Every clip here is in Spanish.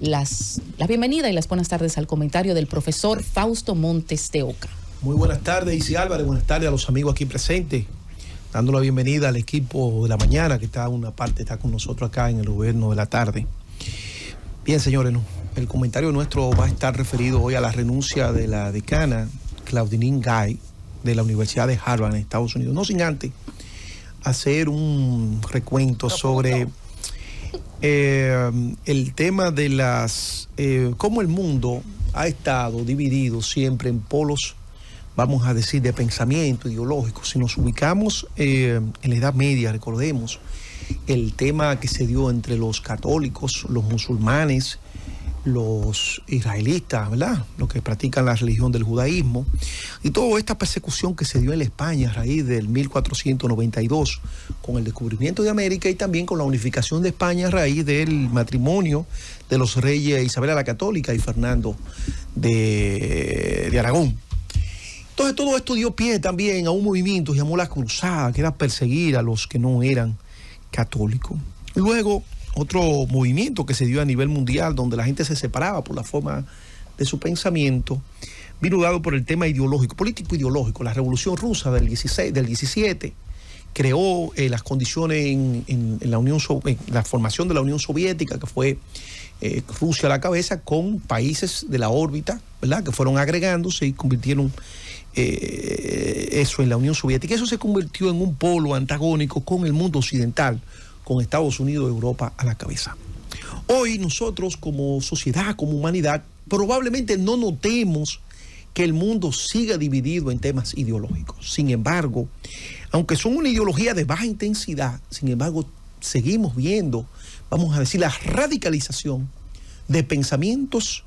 la bienvenida y las buenas tardes al comentario del profesor Fausto Montes de Oca. Muy buenas tardes, Isi Álvarez, buenas tardes a los amigos aquí presentes, dando la bienvenida al equipo de la mañana que está con nosotros acá en el gobierno de la tarde. Bien, señores, el comentario nuestro va a estar referido hoy a la renuncia de la decana Claudine Gay de la Universidad de Harvard en Estados Unidos. No sin antes hacer un recuento sobre el tema de cómo el mundo ha estado dividido siempre en polos, vamos a decir, de pensamiento ideológico. Si nos ubicamos en la Edad Media, recordemos el tema que se dio entre los católicos, los musulmanes, los israelitas, ¿verdad?, los que practican la religión del judaísmo, y toda esta persecución que se dio en la España a raíz del 1492 con el descubrimiento de América y también con la unificación de España a raíz del matrimonio de los reyes Isabel la Católica y Fernando de Aragón. Entonces todo esto dio pie también a un movimiento que llamó la Cruzada, que era perseguir a los que no eran católicos. Luego otro movimiento que se dio a nivel mundial, donde la gente se separaba por la forma de su pensamiento, vino dado por el tema ideológico, político-ideológico. La Revolución Rusa del 17 creó las condiciones en la formación de la Unión Soviética, que fue Rusia a la cabeza, con países de la órbita, ¿verdad?, que fueron agregándose y convirtieron eso en la Unión Soviética. Eso se convirtió en un polo antagónico con el mundo occidental, con Estados Unidos y Europa a la cabeza. Hoy nosotros como sociedad, como humanidad, probablemente no notemos que el mundo siga dividido en temas ideológicos. Sin embargo, aunque son una ideología de baja intensidad, sin embargo, seguimos viendo, vamos a decir, la radicalización de pensamientos,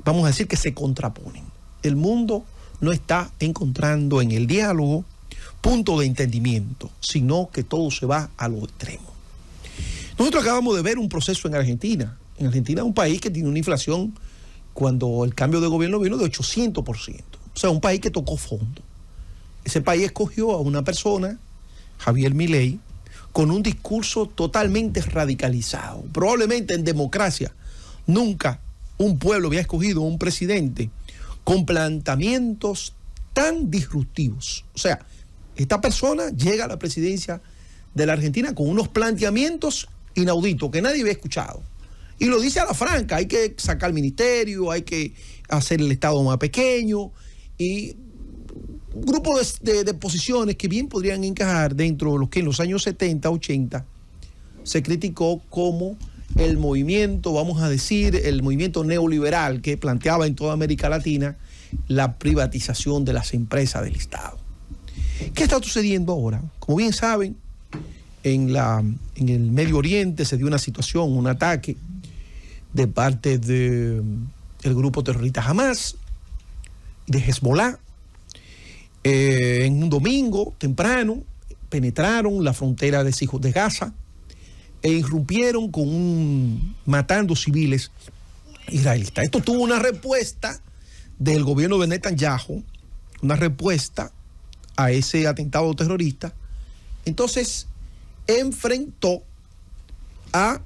vamos a decir, que se contraponen. El mundo no está encontrando en el diálogo punto de entendimiento, sino que todo se va a lo extremo. Nosotros acabamos de ver un proceso en Argentina. En Argentina es un país que tiene una inflación, cuando el cambio de gobierno vino, de 800%. O sea, un país que tocó fondo. Ese país escogió a una persona, Javier Milei, con un discurso totalmente radicalizado. Probablemente en democracia nunca un pueblo había escogido un presidente con planteamientos tan disruptivos. O sea, esta persona llega a la presidencia de la Argentina con unos planteamientos inaudito, que nadie había escuchado. Y lo dice a la franca: hay que sacar el ministerio, hay que hacer el Estado más pequeño, y un grupo de posiciones que bien podrían encajar dentro de lo que en los años 70, 80 se criticó como el movimiento, vamos a decir, el movimiento neoliberal que planteaba en toda América Latina la privatización de las empresas del Estado. ¿Qué está sucediendo ahora? Como bien saben, en el Medio Oriente se dio una situación, un ataque de parte del grupo terrorista Hamas, de Hezbollah. En un domingo temprano penetraron la frontera de Gaza e irrumpieron matando civiles israelitas. Esto tuvo una respuesta del gobierno de Netanyahu, una respuesta a ese atentado terrorista. Entonces enfrentó a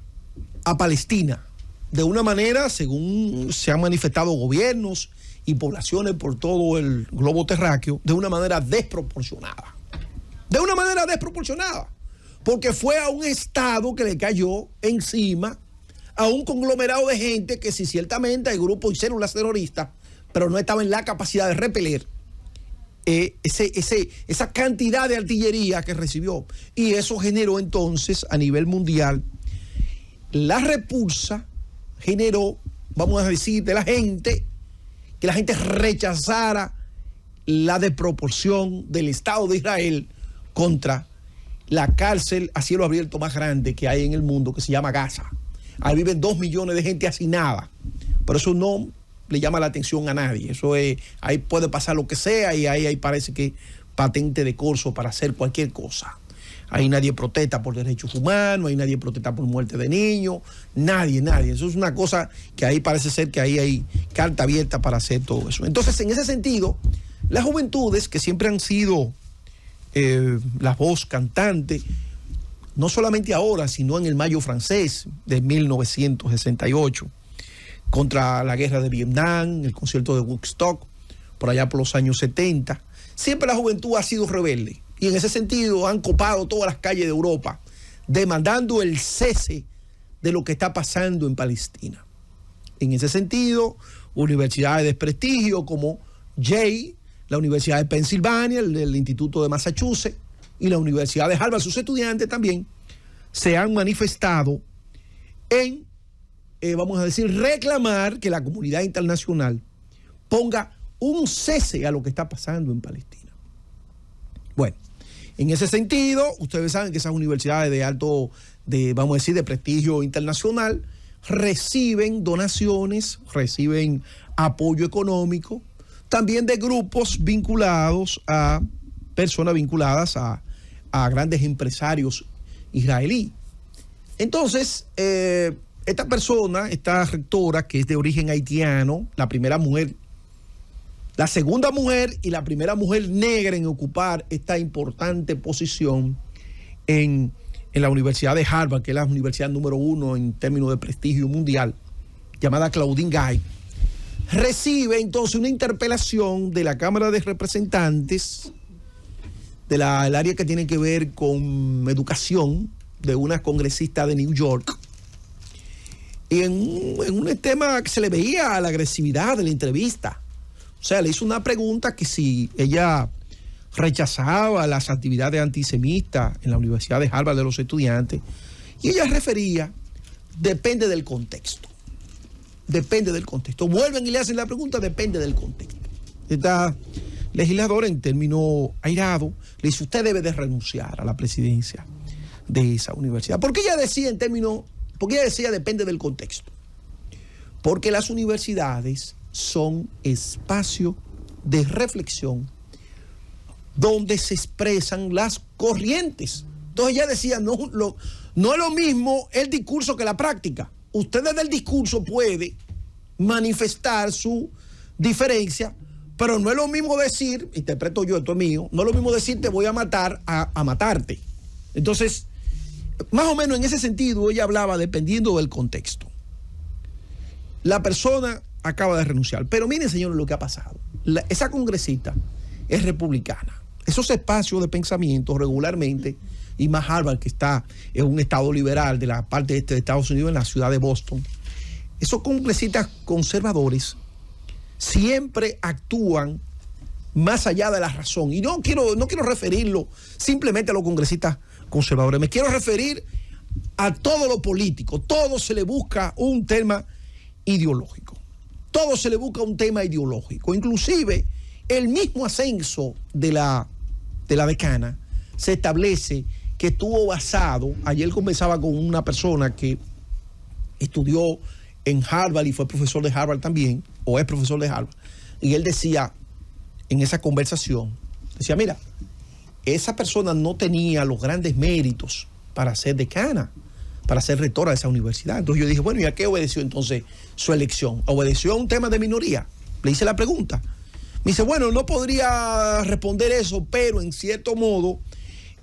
Palestina de una manera, según se han manifestado gobiernos y poblaciones por todo el globo terráqueo, de una manera desproporcionada. De una manera desproporcionada. Porque fue a un Estado que le cayó encima, a un conglomerado de gente que sí, ciertamente hay grupos y células terroristas, pero no estaba en la capacidad de repeler esa cantidad de artillería que recibió. Y eso generó entonces a nivel mundial la repulsa, generó, vamos a decir, de la gente, que la gente rechazara la desproporción del Estado de Israel contra la cárcel a cielo abierto más grande que hay en el mundo, que se llama Gaza. Ahí viven 2 millones de gente hacinada, pero eso no le llama la atención a nadie. Eso es, ahí puede pasar lo que sea, y ahí parece que patente de corso para hacer cualquier cosa. Ahí nadie protesta por derechos humanos, ahí nadie protesta por muerte de niños, nadie. Eso es una cosa que ahí parece ser que ahí hay carta abierta para hacer todo eso. Entonces, en ese sentido, las juventudes, que siempre han sido la voz cantante, no solamente ahora, sino en el Mayo francés de 1968, contra la guerra de Vietnam, el concierto de Woodstock, por allá por los años 70. Siempre la juventud ha sido rebelde y en ese sentido han copado todas las calles de Europa, demandando el cese de lo que está pasando en Palestina. En ese sentido, universidades de prestigio como Yale, la Universidad de Pensilvania, el Instituto de Massachusetts y la Universidad de Harvard, sus estudiantes también se han manifestado en, vamos a decir, reclamar que la comunidad internacional ponga un cese a lo que está pasando en Palestina. Bueno, en ese sentido, ustedes saben que esas universidades de alto, vamos a decir, de prestigio internacional, reciben donaciones, reciben apoyo económico, también de grupos vinculados a personas vinculadas a grandes empresarios israelíes. Entonces, esta persona, esta rectora, que es de origen haitiano, la primera mujer, la segunda mujer y la primera mujer negra en ocupar esta importante posición en la Universidad de Harvard, que es la universidad número 1 en términos de prestigio mundial, llamada Claudine Gay, recibe entonces una interpelación de la Cámara de Representantes, del área que tiene que ver con educación, de una congresista de New York, y en un tema que se le veía la agresividad de la entrevista. O sea, le hizo una pregunta que si ella rechazaba las actividades antisemitas en la Universidad de Harvard de los estudiantes, y ella refería, depende del contexto. Depende del contexto. Vuelven y le hacen la pregunta, depende del contexto. Esta legisladora, en términos airados, le dice, usted debe de renunciar a la presidencia de esa universidad. ¿Por qué ella decía depende del contexto? Porque las universidades son espacios de reflexión donde se expresan las corrientes. Entonces ella decía, no es lo mismo el discurso que la práctica. Usted desde el discurso puede manifestar su diferencia, pero no es lo mismo decir, interpreto yo, esto es mío, no es lo mismo decir te voy a matar a matarte. Entonces, más o menos en ese sentido ella hablaba dependiendo del contexto. La persona acaba de renunciar, pero miren, señores, lo que ha pasado. Esa congresista es republicana. Esos espacios de pensamiento regularmente, y más Harvard, que está en un estado liberal de la parte este de Estados Unidos, en la ciudad de Boston, esos congresistas conservadores siempre actúan más allá de la razón. Y no quiero referirlo simplemente a los congresistas conservadores, me quiero referir a todo lo político. Todo se le busca un tema ideológico. Todo se le busca un tema ideológico. Inclusive el mismo ascenso de la decana se establece que estuvo basado, ayer conversaba con una persona que estudió en Harvard y fue profesor de Harvard también, o es profesor de Harvard, y él decía en esa conversación, decía, mira, esa persona no tenía los grandes méritos para ser decana, para ser rectora de esa universidad. Entonces yo dije, bueno, ¿y a qué obedeció entonces su elección? ¿Obedeció a un tema de minoría? Le hice la pregunta. Me dice, bueno, no podría responder eso, pero en cierto modo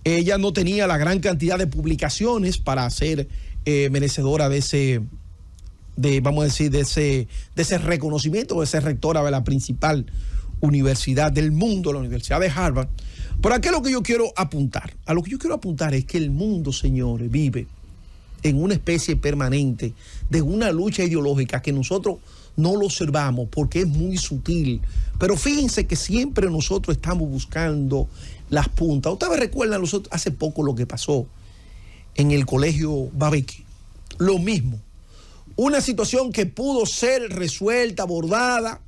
ella no tenía la gran cantidad de publicaciones para ser merecedora de ese, vamos a decir, de ese reconocimiento, de ser rectora de la principal universidad del mundo, la Universidad de Harvard. Pero ¿a qué es lo que yo quiero apuntar? A lo que yo quiero apuntar es que el mundo, señores, vive en una especie permanente de una lucha ideológica que nosotros no lo observamos porque es muy sutil. Pero fíjense que siempre nosotros estamos buscando las puntas. Ustedes recuerdan hace poco lo que pasó en el colegio Babeque. Lo mismo. Una situación que pudo ser resuelta, abordada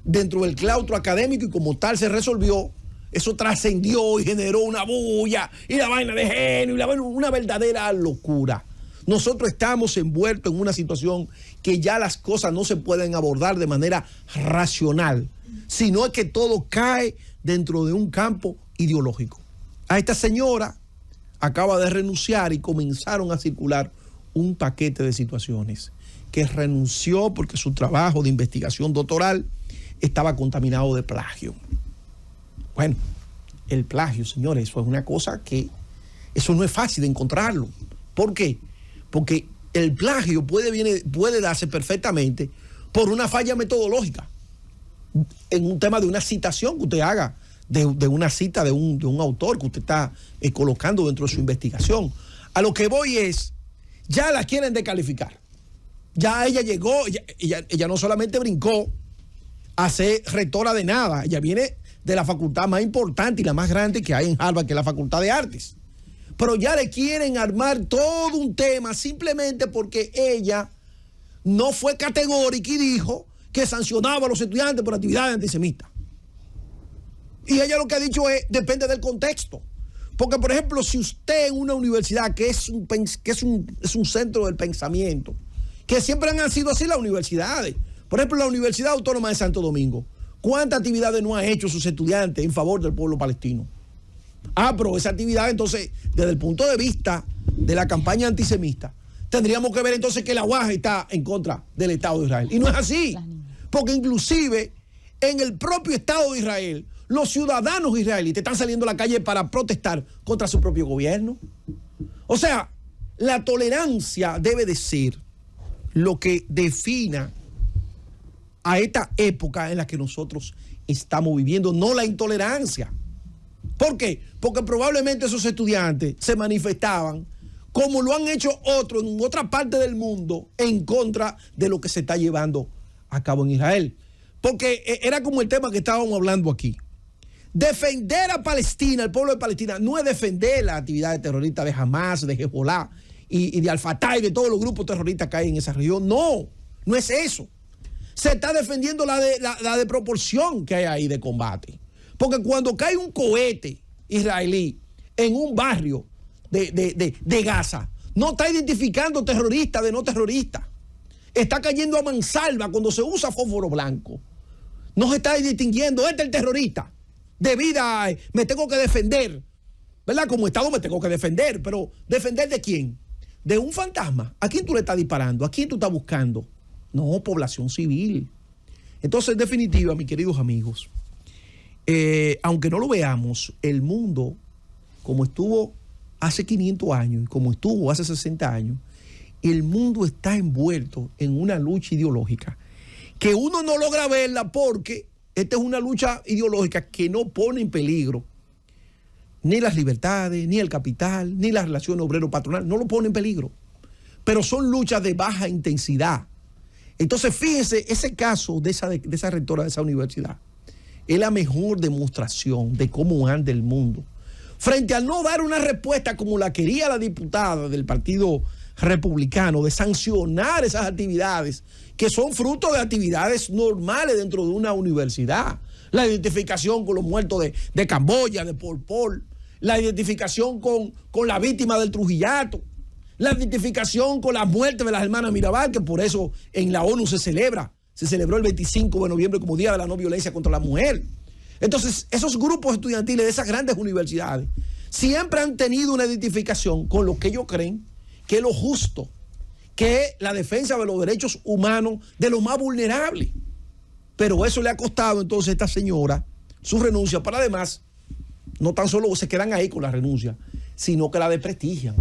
dentro del claustro académico y como tal se resolvió. Eso trascendió y generó una bulla y la vaina de genio y una verdadera locura. Nosotros estamos envueltos en una situación que ya las cosas no se pueden abordar de manera racional, sino que todo cae dentro de un campo ideológico. A esta señora acaba de renunciar y comenzaron a circular un paquete de situaciones, que renunció porque su trabajo de investigación doctoral estaba contaminado de plagio. Bueno, el plagio, señores, eso es una cosa que eso no es fácil de encontrarlo. ¿Por qué? Porque el plagio puede darse perfectamente por una falla metodológica en un tema de una citación que usted haga, de una cita de un autor que usted está colocando dentro de su investigación. A lo que voy es, ya la quieren descalificar. Ya ella llegó, ella no solamente brincó a ser rectora de nada, ella viene de la facultad más importante y la más grande que hay en Harvard, que es la Facultad de Artes. Pero ya le quieren armar todo un tema simplemente porque ella no fue categórica y dijo que sancionaba a los estudiantes por actividades antisemitas. Y ella lo que ha dicho es, depende del contexto. Porque, por ejemplo, si usted en una universidad que es un centro del pensamiento, que siempre han sido así las universidades, por ejemplo, la Universidad Autónoma de Santo Domingo, ¿cuántas actividades no han hecho sus estudiantes en favor del pueblo palestino? Pero esa actividad, entonces, desde el punto de vista de la campaña antisemita, tendríamos que ver entonces que la UAS está en contra del Estado de Israel. Y no es así, porque inclusive en el propio Estado de Israel, los ciudadanos israelíes están saliendo a la calle para protestar contra su propio gobierno. O sea, la tolerancia debe de ser lo que defina a esta época en la que nosotros estamos viviendo, no la intolerancia. ¿Por qué? Porque probablemente esos estudiantes se manifestaban como lo han hecho otros en otra parte del mundo en contra de lo que se está llevando a cabo en Israel. Porque era como el tema que estábamos hablando aquí. Defender a Palestina, el pueblo de Palestina, no es defender las actividades terroristas de Hamas, de Hezbollah y de Al-Fatah y de todos los grupos terroristas que hay en esa región. No, no es eso. Se está defendiendo la de proporción que hay ahí de combate. Porque cuando cae un cohete israelí en un barrio de Gaza, no está identificando terrorista de no terrorista. Está cayendo a mansalva cuando se usa fósforo blanco. No se está distinguiendo, este es el terrorista. De vida me tengo que defender, ¿verdad? Como Estado me tengo que defender, pero ¿defender de quién? De un fantasma. ¿A quién tú le estás disparando? ¿A quién tú estás buscando? No, población civil. Entonces, en definitiva, mis queridos amigos, aunque no lo veamos, el mundo, como estuvo hace 500 años y como estuvo hace 60 años, el mundo está envuelto en una lucha ideológica que uno no logra verla porque esta es una lucha ideológica que no pone en peligro ni las libertades, ni el capital, ni las relaciones obrero-patronal, no lo pone en peligro. Pero son luchas de baja intensidad. Entonces, fíjense, ese caso de esa rectora de esa universidad es la mejor demostración de cómo anda el mundo. Frente al no dar una respuesta como la quería la diputada del Partido Republicano, de sancionar esas actividades que son fruto de actividades normales dentro de una universidad. La identificación con los muertos de Camboya, de Pol Pot, la identificación con la víctima del Trujillato, la identificación con la muerte de las hermanas Mirabal, que por eso en la ONU se celebró el 25 de noviembre como Día de la No Violencia contra la Mujer. Entonces, esos grupos estudiantiles de esas grandes universidades siempre han tenido una identificación con lo que ellos creen que es lo justo, que es la defensa de los derechos humanos de los más vulnerables. Pero eso le ha costado entonces a esta señora su renuncia, para además, no tan solo se quedan ahí con la renuncia, sino que la desprestigian.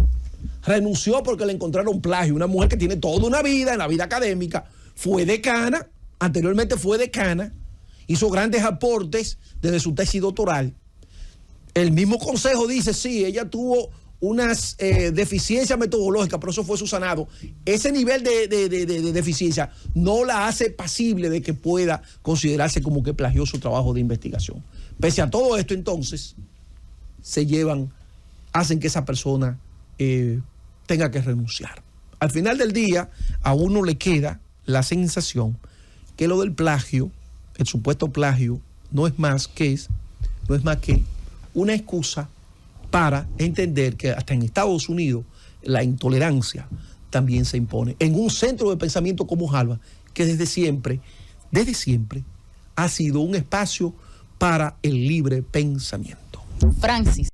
Renunció porque le encontraron plagio. Una mujer que tiene toda una vida en la vida académica, fue decana, anteriormente fue decana, hizo grandes aportes desde su tesis doctoral. El mismo consejo dice, sí, ella tuvo unas deficiencias metodológicas, pero eso fue subsanado. Ese nivel de deficiencia no la hace pasible de que pueda considerarse como que plagió su trabajo de investigación. Pese a todo esto, entonces, hacen que esa persona tenga que renunciar. Al final del día, a uno le queda la sensación que lo del plagio, el supuesto plagio, no es más que una excusa para entender que hasta en Estados Unidos la intolerancia también se impone. En un centro de pensamiento como Harvard, que desde siempre ha sido un espacio para el libre pensamiento. Francis.